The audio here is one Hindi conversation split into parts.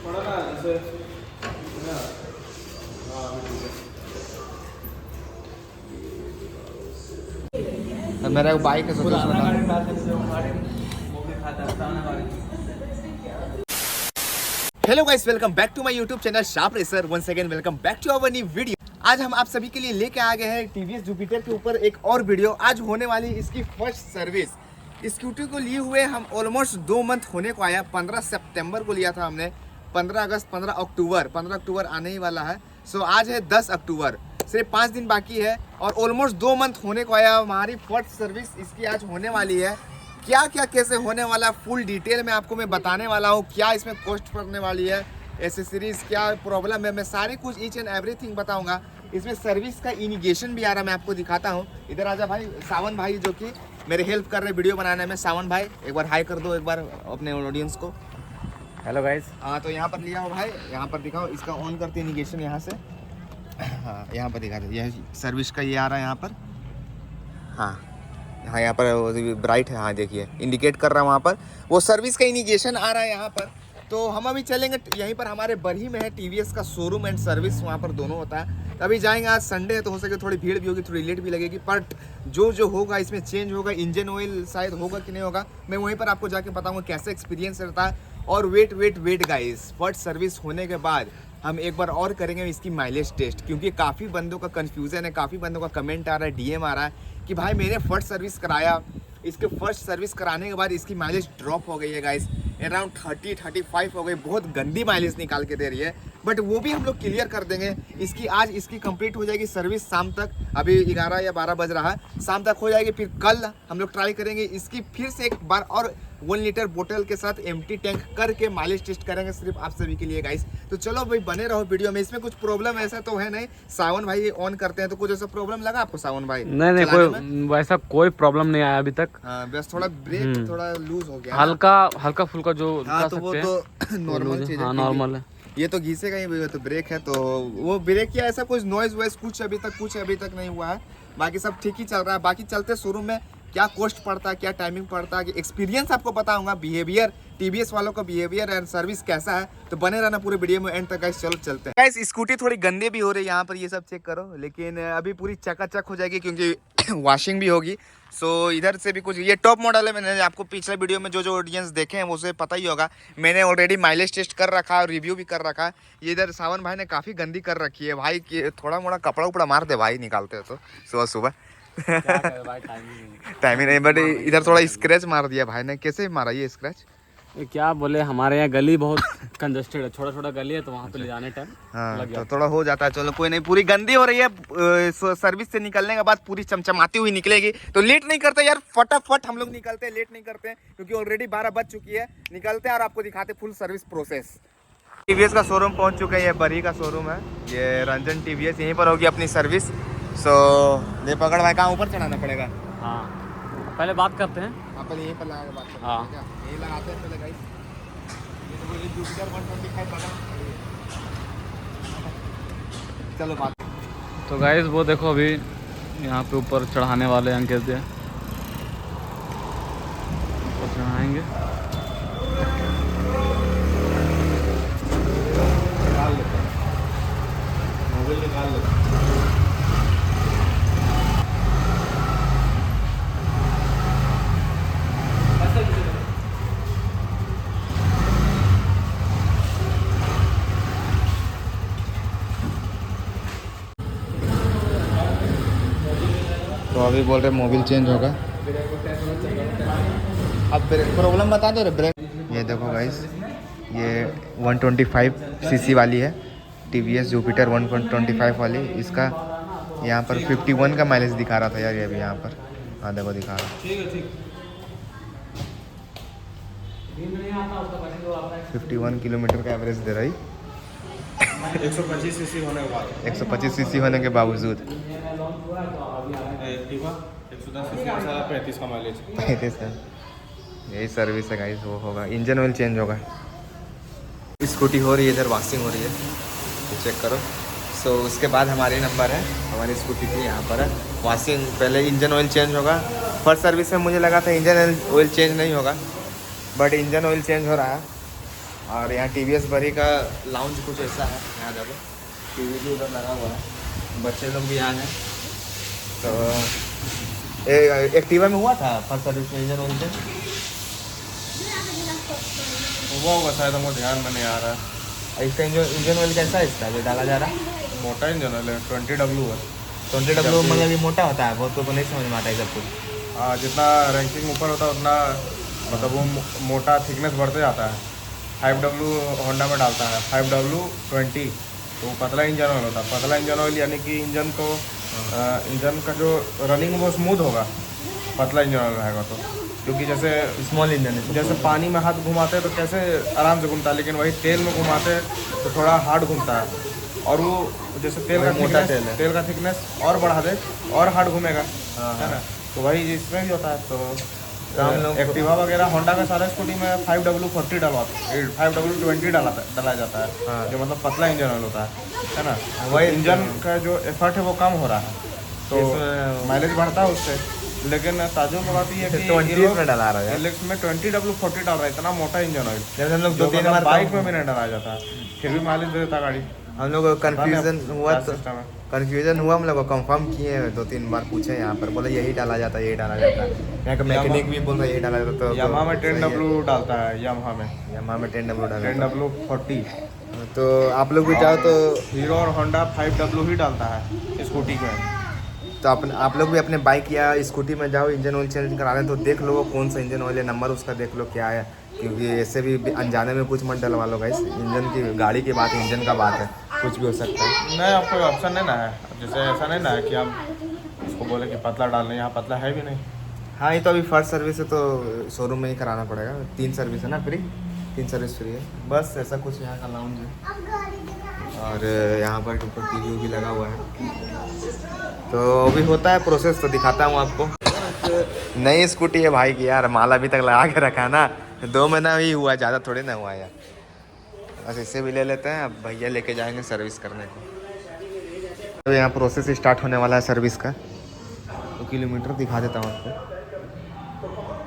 थोड़ा ना जैसे मेरा बाइक है hello guys, welcome back to my YouTube channel sharp racer. Once again welcome back to our new video. आज हम आप सभी के लिए लेके आ गए हैं टीवीएस जुपिटर के ऊपर एक और वीडियो। आज होने वाली इसकी फर्स्ट सर्विस। स्कूटी को लिए हुए हम ऑलमोस्ट 2 मंथ होने को आया। 15 सितंबर को लिया था हमने, 15 अगस्त, 15 अक्टूबर आने ही वाला है। सो आज है 10 अक्टूबर, सिर्फ 5 दिन बाकी है और ऑलमोस्ट 2 मंथ होने को आया। हमारी फर्स्ट सर्विस इसकी आज होने वाली है। क्या क्या कैसे होने वाला फुल डिटेल में आपको मैं बताने वाला हूँ। क्या इसमें कॉस्ट पड़ने वाली है, एसेसरीज क्या प्रॉब्लम है, मैं सारी कुछ ईच एंड एवरीथिंग बताऊंगा। इसमें सर्विस का इनिगेशन भी आ रहा है, मैं आपको दिखाता हूँ। इधर आजा भाई, सावन भाई जो कि मेरे हेल्प कर रहे वीडियो बनाने में। सावन भाई एक बार हाई कर दो एक बार अपने ऑडियंस को। Hello guys. हाँ तो यहाँ पर लिया हो भाई, यहाँ पर दिखाओ। इसका ऑन करते इनिगेशन यहाँ से। हाँ यहाँ पर दिखा दो, यह सर्विस का ये आ रहा है यहाँ पर। हाँ हाँ यहाँ पर ब्राइट है, हाँ देखिए इंडिकेट कर रहा है वहाँ पर, वो सर्विस का इंडिकेशन आ रहा है यहाँ पर। तो हम अभी चलेंगे यहीं पर, हमारे बरही में है टीवीएस का शोरूम एंड सर्विस, वहाँ पर दोनों होता है। तो अभी जाएंगे, आज संडे है तो हो सके थोड़ी भीड़ भी होगी, थोड़ी लेट भी लगेगी, बट जो होगा इसमें चेंज होगा। इंजन ऑयल शायद होगा कि नहीं होगा, मैं वहीं पर आपको जाके बताऊँगा कैसे एक्सपीरियंस रहता है। और वेट गाइस, फर्स्ट सर्विस होने के बाद हम एक बार और करेंगे इसकी माइलेज टेस्ट, क्योंकि काफ़ी बंदों का कन्फ्यूज़न है, काफ़ी बंदों का कमेंट आ रहा है, डीएम आ रहा है कि भाई मैंने फर्स्ट सर्विस कराया, इसके फर्स्ट सर्विस कराने के बाद इसकी माइलेज ड्रॉप हो गई है गाइस, अराउंड 30-35 हो गई, बहुत गंदी माइलेज निकाल के दे रही है। बट वो भी हम लोग क्लियर कर देंगे। इसकी आज इसकी कंप्लीट हो जाएगी सर्विस शाम तक, अभी 11 या 12 बज रहा है, शाम तक हो जाएगी। फिर कल हम लोग ट्राई करेंगे इसकी फिर से एक बार और 1 लीटर बोतल के साथ एम्प्टी टैंक करके माइलेज टेस्ट करेंगे सिर्फ आप सभी के लिए गाइस। तो चलो भाई बने रहो वीडियो में। इसमें कुछ प्रॉब्लम ऐसा तो है नहीं, सावन भाई ये ऑन करते हैं तो कुछ ऐसा प्रॉब्लम लगा आपको सावन भाई? नहीं कोई वैसा कोई प्रॉब्लम नहीं आया अभी तक। हाँ बस थोड़ा ब्रेक थोड़ा लूज हो गया, हल्का फुल्का जो हाँ, तो वो तो नॉर्मल चीज है। हाँ नॉर्मल है, ये तो घिसेगा ही, तो ब्रेक है तो वो ब्रेक किया, ऐसा कुछ नॉइज वॉइस कुछ अभी तक नहीं हुआ है। बाकी सब ठीक ही चल रहा है। बाकी चलते शोरूम में क्या कॉस्ट पड़ता है, क्या टाइमिंग पड़ता है, कि एक्सपीरियंस आपको बताऊंगा, बिहेवियर टीवीएस वालों का बिहेवियर एंड सर्विस कैसा है। तो बने रहना पूरे वीडियो में एंड तक गाइस। चलो चलते हैं गाइस। स्कूटी थोड़ी गंदी भी हो रही है यहाँ पर, ये सब चेक करो, लेकिन अभी पूरी चकाचक हो जाएगी क्योंकि वॉशिंग भी होगी। सो इधर से भी कुछ, ये टॉप मॉडल है। मैंने आपको पिछले वीडियो में जो ऑडियंस देखे हैं उसे पता ही होगा, मैंने ऑलरेडी माइलेज टेस्ट कर रखा है और रिव्यू भी कर रखा है। ये इधर सावन भाई ने काफ़ी गंदी कर रखी है भाई, कि थोड़ा मोड़ा कपड़ा उपड़ा मार दे भाई, निकालते हो तो सुबह टाइम ही नहीं। बट इधर थोड़ा स्क्रैच मार दिया भाई ने। कैसे मारा ये स्क्रैच? क्या बोले, हमारे यहाँ गली बहुत कंजस्टेड है, छोटा गली है, तो वहाँ पे ले जाने टाइम हाँ तो थोड़ा हो जाता है। चलो कोई नहीं, पूरी गंदी हो रही है। सर्विस से निकलने के बाद पूरी चमचमाती हुई निकलेगी। तो लेट नहीं करते यार, फटाफट हम लोग निकलते हैं, लेट नहीं करते हैं क्योंकि ऑलरेडी 12 बज चुकी है। निकलते हैं और आपको दिखाते फुल सर्विस प्रोसेस। टीवीएस का शोरूम पहुंच चुका है, ये बरी का शोरूम है, ये रंजन टीवीएस, यहीं पर होगी अपनी सर्विस। सो ले पकड़ भाई, कहाँ ऊपर चढ़ाना पड़ेगा? हाँ पहले बात करते हैं, अपन यहीं पर लगा के बात करते हैं। हाँ क्या यही लगाते हैं पहले गाइस। ये तो बोलिए जुपिटर 125 पकड़, चलो बात। तो गाइस वो देखो अभी यहाँ पे ऊपर चढ़ाने वाले अंकित जी ऊपर चढ़ाएंगे। मोबाइल निकाल लो। तो अभी बोल रहे मोबिल चेंज होगा। अब प्रॉब्लम बता दो रे ब्रेक। ये देखो गाइस, ये 125 सीसी वाली है टीवीएस जुपिटर 125 वाली। इसका यहाँ पर 51 का माइलेज दिखा रहा था यार, ये अभी यहाँ पर हाँ देखो दिखा रहा है 51 किलोमीटर का एवरेज दे रही। 125 सीसी होने के बाद 125 सीसी होने के बावजूद 35 का माइलेज। 35 है। यही सर्विस है गाइस, वो होगा। इंजन ऑयल चेंज होगा। स्कूटी हो रही है, इधर वॉशिंग हो रही है, तो चेक करो। सो उसके बाद हमारे नंबर है, हमारी स्कूटी की यहाँ पर है वॉशिंग। पहले इंजन ऑयल चेंज होगा। फर्स्ट सर्विस में मुझे लगा था इंजन ऑयल चेंज नहीं होगा, बट इंजन ऑयल चेंज हो रहा है। और यहाँ TVS बरी का लाउंज कुछ ऐसा है, यहाँ देखो टीवी भी उधर लगा हुआ है, बच्चे लोग भी यहाँ हैं। तो एक्टिवा में हुआ था फर्स्ट सर्विस में इंजन ऑयल हुआ होगा शायद, हमको ध्यान में नहीं आ रहा है। इसका इंजन ऑयल कैसा है इसका जो डाला जा रहा है? मोटा इंजन है, 20W है। 20W मतलब ये मोटा होता है बहुत, को नहीं समझ में आता है सब कुछ। हाँ, जितना रैंकिंग ऊपर होता है उतना मतलब वो मोटा थिकनेस बढ़ते जाता है। 5W होंडा में डालता है, 5W20, तो पतला इंजन ऑयल होता है। पतला इंजन ऑयल यानी कि इंजन को इंजन का जो रनिंग वो स्मूथ होगा, पतला इंजन ऑयल रहेगा तो। क्योंकि जैसे स्मॉल इंजन है, जैसे पानी में हाथ घुमाते हैं तो कैसे आराम से घूमता है, लेकिन वही तेल में घुमाते हैं तो थोड़ा हार्ड घूमता है। और वो जैसे तेल का मोटा थिकनेस, तेल का थिकनेस और बढ़ा दे और हार्ड घूमेगा, है ना। तो वही इसमें भी होता है। तो हम लोग एक्टिवा वगैरह होंडा का सारा स्कूटी में 5W40 5W20 डाला जाता है। हाँ। जो मतलब पतला इंजन ऑयल होता है ना। वही इंजन का जो एफर्ट है वो कम हो रहा है, तो माइलेज बढ़ता है उससे। लेकिन ताजुब की बात ये है कि 20 में डला रहा है, एलेक्स में 20W40 डाल रहा है, इतना मोटा इंजन ऑयल। जब हम लोग जो 2-3 मतलब बार बाइक में भी नहीं डाला जाता है, फिर भी माइलेज दे देता गाड़ी। हम लोग कन्फ्यूजन हुआ, तो सिस्टम है। कन्फ्यूजन हुआ, हम लोग कंफर्म किए 2-3 बार पूछे यहाँ पर, बोले यही डाला जाता है, यही डाला जाता है। यहाँ का मैकेनिक भी बोल रहा है यही डाला जाता है। यामाहा में 10W डालता है, यामाहा में 10W डाला 10W40। तो आप लोग भी जाओ तो हीरो और होंडा 5W ही डालता है स्कूटी में। तो आप लोग भी अपने बाइक या स्कूटी में जाओ, इंजन ऑयल चेंज कराने, तो देख लो वो कौन सा इंजन ऑयल है, नंबर उसका देख लो क्या है। क्योंकि ऐसे भी अनजाने में कुछ मत डलवा लो गाइस, इंजन की गाड़ी की बात है, इंजन का बात है, कुछ भी हो सकता है। नहीं, अब कोई ऑप्शन नहीं ना है, जैसे ऐसा नहीं ना है कि हम उसको बोले कि पतला डालने, यहाँ पतला है भी नहीं। हाँ, ये तो अभी फर्स्ट सर्विस है तो शोरूम में ही कराना पड़ेगा। 3 सर्विस है ना, फ्री 3 सर्विस फ्री है, बस ऐसा कुछ यहाँ का लाउंज है। और यहाँ पर ऊपर टीवी भी लगा हुआ है, तो अभी होता है प्रोसेस, तो दिखाता हूँ आपको। नई स्कूटी है भाई की यार, माला अभी तक लगा के रखा है ना, 2 महीना ही हुआ, ज़्यादा थोड़ी ना हुआ यार। बस इससे भी ले लेते हैं, अब भैया लेके जाएंगे सर्विस करने को। तो यहाँ प्रोसेस स्टार्ट होने वाला है सर्विस का। तो किलोमीटर दिखा देता हूँ आपको,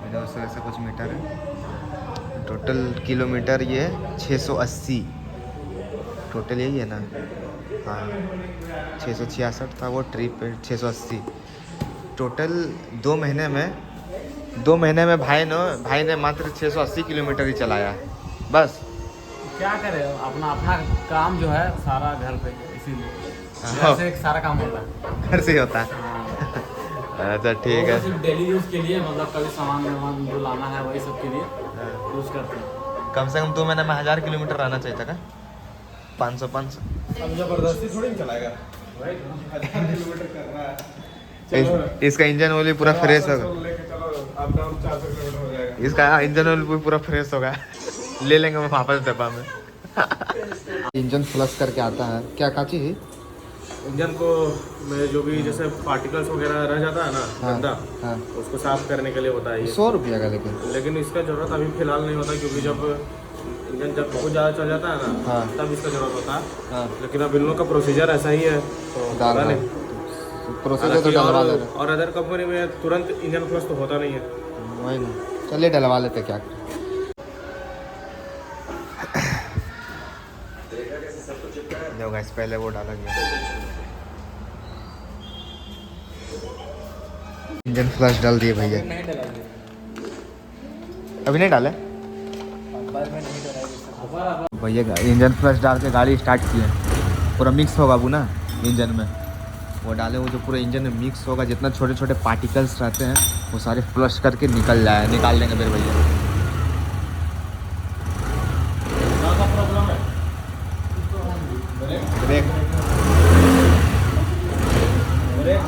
मेरे से ऐसा कुछ मीटर है। टोटल किलोमीटर ये 680, टोटल यही है ना। हाँ, 666 था वो ट्रिप पे, 680 टोटल। 2 महीने में भाई ने मात्र 680 किलोमीटर ही चलाया, बस। क्या करे, अपना अपना काम जो है सारा घर पे, इसीलिए घर से सारा काम होता है, घर से ही होता है। अच्छा ठीक है। सिर्फ डेली यूज़ के लिए, मतलब कभी सामान जो लाना है वही सब के लिए यूज़ करते हैं। कम से कम 2 महीने में 1000 किलोमीटर रहना चाहिए था क्या? 500 अब जबरदस्ती थोड़ी चलाएगा, 1000 किलोमीटर करना है। इसका इंजन ऑयल पूरा फ्रेश होगा, लेके चलो अप डाउन 400 किलोमीटर हो जाएगा। इसका इंजन ऑयल भी पूरा फ्रेश होगा। ले लेंगे मैं वापस डब्बा में। इंजन फ्लश करके आता है, क्या काची है? इंजन को में जो भी जैसे पार्टिकल्स वगैरह रह जाता है ना, गंदा, हाँ, उसको साफ करने के लिए होता है ये। 100 रुपया का। लेकिन इसका ज़रूरत अभी फ़िलहाल नहीं होता, क्योंकि जब इंजन जब बहुत ज़्यादा चल जाता है ना, हाँ, तब इसका ज़रूरत होता है। हाँ, लेकिन अब इन लोग का प्रोसीजर ऐसा ही है, तो पता नहीं। प्रोसेसर तो डलवा ले और अदर कंपनी में तुरंत इंजन फ्लश तो होता नहीं है। वही ना, चलिए डलवा लेते क्या। जो गाइस पहले वो डाला गया, इंजन फ्लश डाल दिए भैया। अभी नहीं डाले भैया, इंजन फ्लश डाल के गाड़ी स्टार्ट किए, पूरा मिक्स होगा वो ना इंजन में, वो डाले, वो जो पूरा इंजन में मिक्स होगा, जितना छोटे छोटे पार्टिकल्स रहते हैं वो सारे फ्लश करके निकाल देंगे मेरे भैया।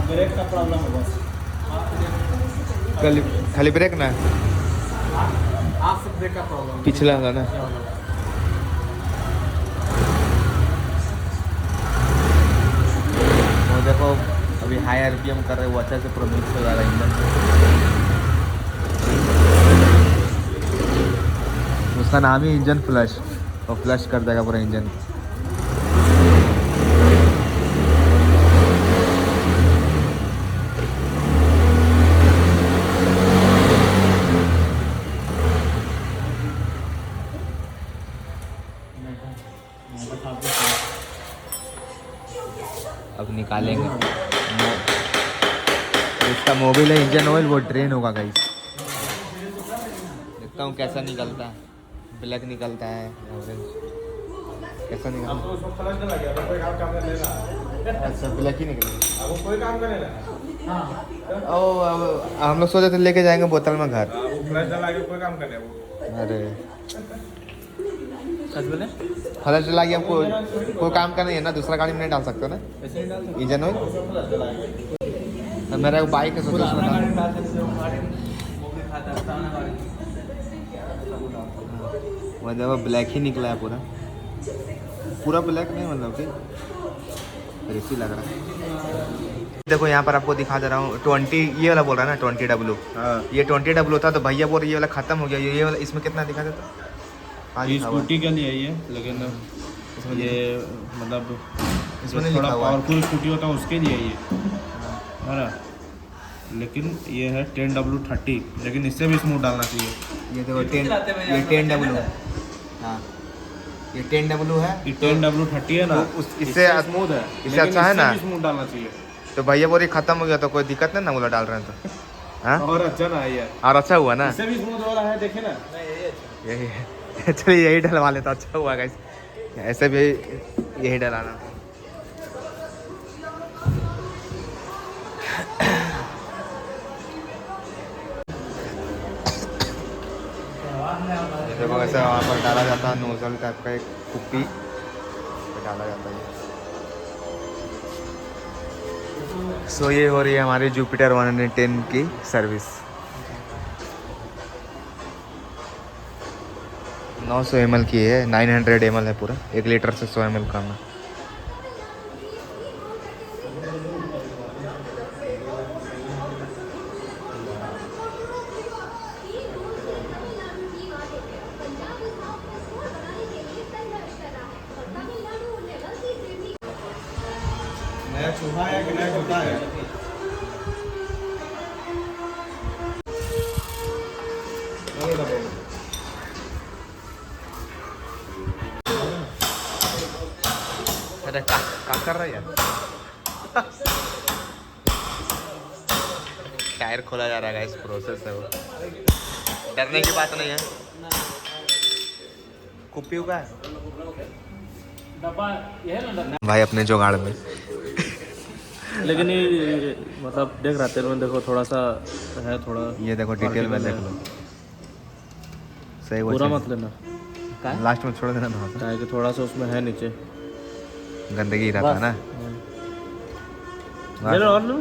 ब्रेक का प्रॉब्लम है बस, खाली ब्रेक ना, आप से ब्रेक का प्रॉब्लम पिछला वाला ना। वो देखो अभी हाई RPM कर रहे, वो अच्छा से पूरा मिक्स हो जा रहा है इंजन। उसका नाम ही इंजन फ्लश, और फ्लश कर देगा पूरा इंजन। अब निकालेंगे। इसका मोबिल है, इंजन ऑयल, वो ड्रेन होगा गाइस। देखता हूँ कैसा निकलता है। ब्लैक निकलता है, ऑरेंज कैसा निकलता है? उसको फ्लश डला गया, कोई काम करने ले रहा है। अच्छा, ब्लैक ही निकलेगा। अब वो कोई काम करने लगा। हाँ ओ, अब हम लोग सोचे थे लेके जाएंगे बोतल में घर। वो फ्लश डला के कोई काम करने वो। अरे सच बोले फ्लश डला गया, कोई काम का नहीं है ना, दूसरा गाड़ी में नहीं डाल सकते ना ऐसे नहीं डाल सकते। Engine oil. फ्लश डला के तो मेरा वो बाइक है, सोचा पुराना उसमें गाड़ी डाल- में डाल सकते हो, गाड़ी में वो भी खाता है, पुराना गाड़ी में। वो देखो ब्लैक ही निकला है पूरा, पूरा ब्लैक नहीं मतलब कि ऐसी लग रहा है। देखो यहाँ पर आपको दिखा दे रहा हूँ 20, ये वाला बोल रहा है ना 20W। हाँ, ये 20W था, तो भैया बोल ये वाला खत्म हो गया। ये वाला इसमें कितना दिखा देता? हाँ ये लिखा हुआ है। स्कूटी के लिए ही है, लेकिन इसमें ये मतलब इसमें जो नहीं थोड़ा लिखा हुआ है। पावरफुल स्कूटी होता है उसके लिए ये है ना। लेकिन ये है 10W30, लेकिन इससे भी स्मूथ डालना चाहिए। ये देखो ये 10, चलाते हुए ये यहाँ 10W पे है। हाँ, ये 10W है। ये 10W30 है ना, तो इससे स्मूथ है, इससे अच्छा है ना? स्मूथ डालना चाहिए तो भैया बोल खत्म हो गया तो कोई दिक्कत नहीं ना, बोला डाल रहे हैं तो। हाँ, और अच्छा ना ये, और अच्छा हुआ ना। इससे भी स्मूथ वाला है, देखे ना। यही है। चलिए यही डलवा लेता, अच्छा हुआ गाइस। ऐसे भी यही डलाना। ये देखो ऐसे वहाँ पर डाला जाता है, नोजल टाइप का एक कुप्पी डाला जाता है। सो ये हो रही है हमारी जुपिटर 110 की सर्विस। 900 ml की है, 900 ml है पूरा, 1 लीटर से 100 ml कम है। नया चूहा है कि नया जूता है? अरे क्या कर रहा है यार? टायर खोला जा रहा है, इस प्रोसेस है वो, डरने की बात नहीं है। कुप्पी का है डब्बा ये है ना डब्बा। भाई अपने जुगाड़ में। लेकिन ये मतलब देख रहा तेल में, देखो थोड़ा सा है, थोड़ा ये देखो डिटेल में देख लो, सही वो पूरा चीज़। मत लेना, लास्ट में छोड़ देना थोड़ा सा, क्या कि थोड़ा सा उसमें है नीचे। गंदगी रहता है ना। मेरे और लो,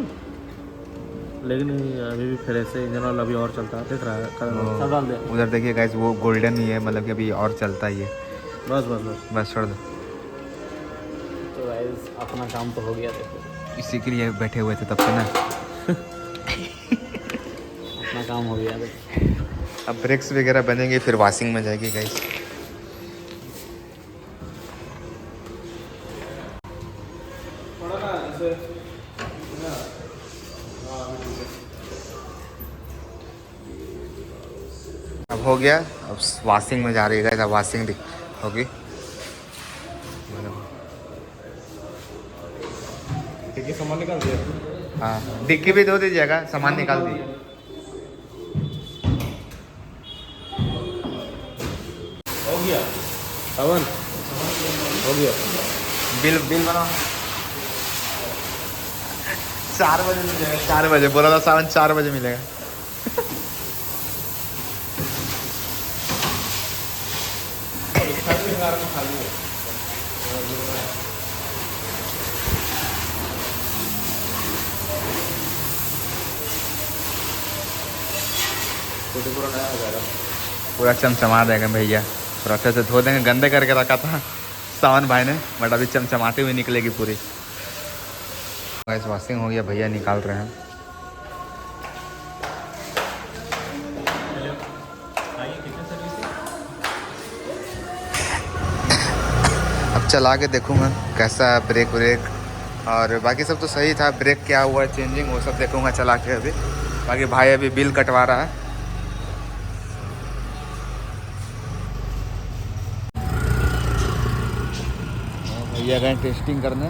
लेकिन अभी भी फिर ऐसे इंजन ऑयल अभी और चलता है, देख रहा है कलर सब डाल दे। उधर देखिए गाइस, वो गोल्डन ही है, मतलब कि अभी और चलता ही है। बस बस बस बस छोड़ दो, तो गाइस अपना काम तो हो गया, देखो इसी के लिए बैठे हुए थे तब से ना। अपना काम हो गया देखो। अब ब्रेक्स वगैरह बनेंगे, फिर वॉशिंग में जाएगी गाइस। थोड़ा ना जैसे अब हो गया, अब वॉशिंग में जा रही है गाइस। अब वॉशिंग होगी। ठीक है, सामान निकाल दिया। हाँ, डिक्की भी धो दीजिएगा, सामान निकाल दीजिए। हो गया सावन, हो गया। बिल बनाओ। 4 बजे मिलेगा, 4 बजे बोला था, सावन 4 बजे मिलेगा। खाली है। पूरा नया हो जाएगा, पूरा चमचमा देगा भैया, पूरा अच्छे से धो देंगे। गंदे करके रखा था सावन भाई ने, बट अभी चमचमाते हुए निकलेगी पूरी। गाइस वॉशिंग हो गया, भैया निकाल रहे हैं। अब चला के देखूंगा कैसा है ब्रेक व्रेक, और बाकी सब तो सही था। ब्रेक क्या हुआ, चेंजिंग, वो सब देखूंगा चला के अभी। बाकी भाई अभी बिल कटवा रहा है। ये गए टेस्टिंग करने,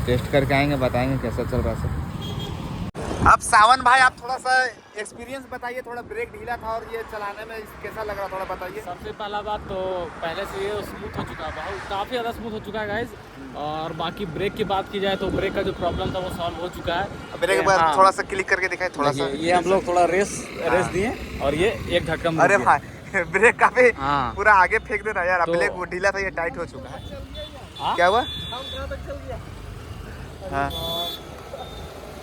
टेस्ट करके आएंगे, बताएंगे कैसा चल रहा है सब। अब सावन भाई आप थोड़ा सा एक्सपीरियंस बताइए, थोड़ा ब्रेक ढीला था और ये चलाने में कैसा लग रहा, थोड़ा बताइए। सबसे पहला बात तो पहले से ये स्मूथ हो चुका है, बहुत काफ़ी ज़्यादा स्मूथ हो चुका है गाइज। और बाकी ब्रेक की बात की जाए तो ब्रेक का जो प्रॉब्लम था वो सॉल्व हो चुका है। ब्रेक पर थोड़ा सा क्लिक करके दिखाए, थोड़ा सा। ये हम लोग थोड़ा रेस दिए और ये एक झटका में अरे भाई ब्रेक काफी हाँ। पूरा आगे फेंक दे रहा है यार। तो- ब्रेक वो ढीला था, ये टाइट हो चुका है। हाँ? क्या हुआ? हाँ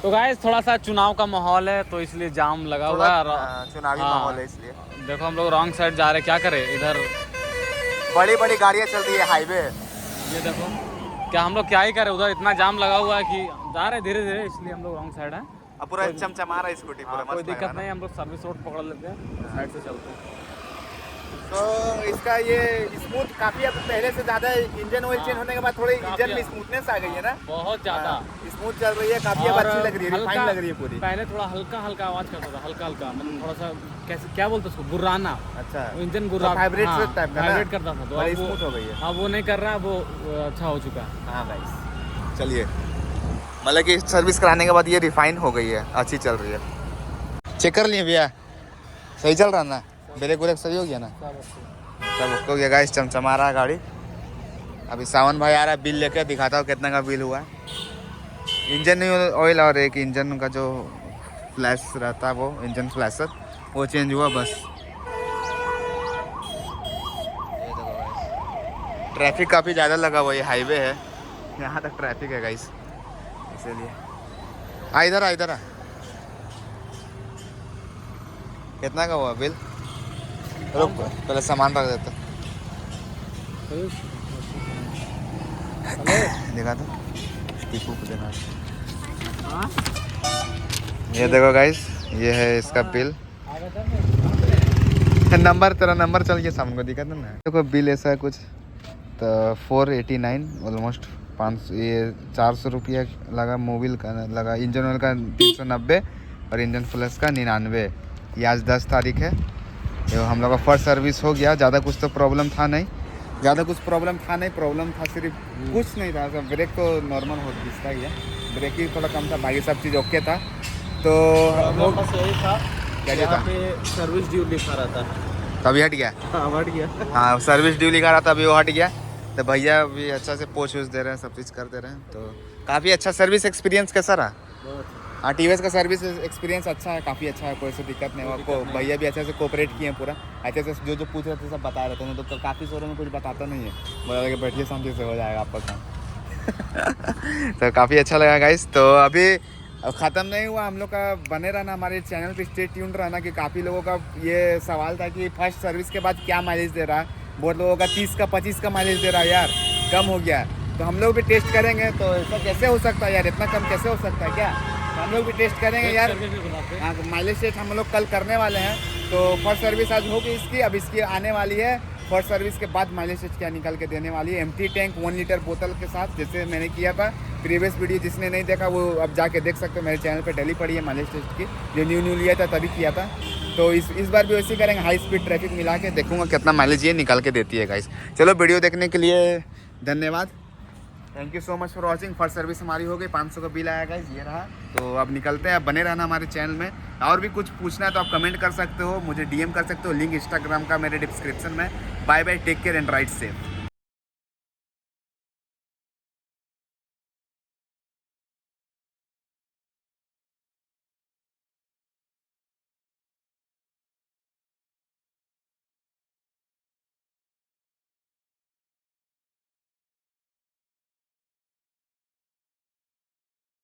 तो गाइस थोड़ा सा चुनाव का माहौल है तो इसलिए जाम लगा हुआ है। थोड़ा चुनावी हाँ। माहौल है इसलिए। देखो हम लोग रॉन्ग साइड जा रहे, क्या करें, इधर बड़ी बड़ी गाड़ियाँ चल रही है हाईवे। ये देखो क्या हम लोग क्या ही करें, उधर इतना जाम लगा हुआ है कि जा रहे धीरे धीरे, इसलिए हम लोग रॉन्ग साइड है। अब पूरा चमचमा रहा है स्कूटी पूरा। कोई मस्त लग दिक्कत रहा है नहीं, हम लोग सर्विस रोड पकड़ लेते हैं, साइड से चलते हैं। तो इसका ये स्मूथ काफी, अब पहले से ज्यादा इंजन ऑयल चेंज होने के बाद थोड़ी काफी इंजन में स्मूथनेस आ गई है ना, बहुत ज़्यादा स्मूथ चल रही है काफी। अब और अच्छी लग रही है, रिफाइन लग रही है पूरी। पहले थोड़ा हल्का हल्का आवाज़ करता था, हल्का हल्का मतलब थोड़ा सा कैसे क्या बोलते उसको, गुर्राना। अच्छा, इंजन गुर्रा वाइब्रेट टाइप का ना, वाइब्रेट करता था, तो अब स्मूथ हो गई है। अब वो नहीं कर रहा है, वो अच्छा हो चुका है। हाँ गाइस चलिए, मतलब कि सर्विस कराने के बाद ये रिफाइन हो गई है, अच्छी चल रही है। चेक कर लिए भैया, सही चल रहा ना, ब्रेक व्रेक सही हो गया ना, सब उसको गया गाइस, चमचमा रहा है गाड़ी। अभी सावन भाई आ रहा है, बिल लेके दिखाता हूँ कितना का बिल हुआ है। इंजन ऑयल और एक इंजन का जो फ्लैश रहता है वो इंजन फ्लैशर वो चेंज हुआ बस। ट्रैफिक काफ़ी ज़्यादा लगा हुआ, ये हाईवे है, यहाँ तक ट्रैफिक है गाइस, इसीलिए। इधर आ, इधर आ। कितना का हुआ बिल? रुक पहले सामान रख देता, दिखा दो टीपू को देना। ये देखो गाइस, ये है इसका बिल। नंबर तेरा नंबर चल के सामने को दिखा दो ना। देखो बिल ऐसा है कुछ, तो 489 ऑलमोस्ट 500, ये 400 रुपया लगा। मोबिल का लगा, इंजन ऑयल का 390 और इंजन प्लस का 99। ये आज 10 तारीख है। ये हम लोग का फर्स्ट सर्विस हो गया। ज़्यादा कुछ तो प्रॉब्लम था नहीं, प्रॉब्लम था सिर्फ कुछ नहीं था। सब ब्रेक तो नॉर्मल हो दिखता ही है, ब्रेक ही थोड़ा कम था, बाकी सब चीज़ ओके था। तो बस यही था, क्या था, सर्विस ड्यू लिखा रहता है, तभी हट गया। हट गया। हाँ सर्विस ड्यू लिखा रहा था, अभी वो हट गया। तो भैया भी अच्छा से पोछ दे रहे हैं, सब चीज़ कर दे रहे हैं। तो काफ़ी अच्छा सर्विस एक्सपीरियंस कैसा रहा? हाँ टीवीएस का सर्विस एक्सपीरियंस अच्छा है, काफ़ी अच्छा है, कोई सी दिक्कत नहीं हुआ। भैया भी अच्छे से कोऑपरेट किए हैं पूरा, अच्छे से जो पूछ रहे थे सब बता रहे थे। नहीं तो काफ़ी शोरूम में कुछ बताता नहीं है, बोला कि बैठिए शांति से हो जाएगा आपका काम। तो काफ़ी अच्छा लगा गाइस। तो अभी ख़त्म नहीं हुआ हम लोग का, बने रहना हमारे चैनल पे, स्टे ट्यून्ड रहना। कि काफ़ी लोगों का ये सवाल था कि फर्स्ट सर्विस के बाद क्या माइलेज दे रहा है। बहुत लोगों का 30 का 25 का माइलेज दे रहा है यार, कम हो गया। तो हम लोग भी टेस्ट करेंगे, तो ऐसा कैसे हो सकता है यार, इतना कम कैसे हो सकता है क्या? तो हम लोग भी टेस्ट करेंगे यार। हाँ माइलेज टेस्ट हम लोग कल करने वाले हैं। तो फर्स्ट सर्विस आज होगी इसकी, अब इसकी आने वाली है। फर्स्ट सर्विस के बाद माइलेज टेस्ट क्या निकाल के देने वाली है, एम्प्टी टैंक 1 लीटर बोतल के साथ, जैसे मैंने किया था प्रीवियस वीडियो। जिसने नहीं देखा वो अब जाके देख सकते हो, मेरे चैनल पे डेली पड़ी है माइलेज टेस्ट की, जो न्यू लिया था तभी किया था। तो इस बार भी वैसे करेंगे, हाई स्पीड ट्रैफिक मिला के देखूंगा कितना माइलेज ये निकाल के देती है गाइस। चलो वीडियो देखने के लिए धन्यवाद, thank you so much for watching. First service हमारी हो गई, 500 का बिल आया गाइस, ये रहा। तो अब निकलते हैं, अब बने रहना हमारे चैनल में। और भी कुछ पूछना है तो आप कमेंट कर सकते हो, मुझे DM कर सकते हो, लिंक इंस्टाग्राम का मेरे डिस्क्रिप्शन में। Bye bye, take care and ride safe.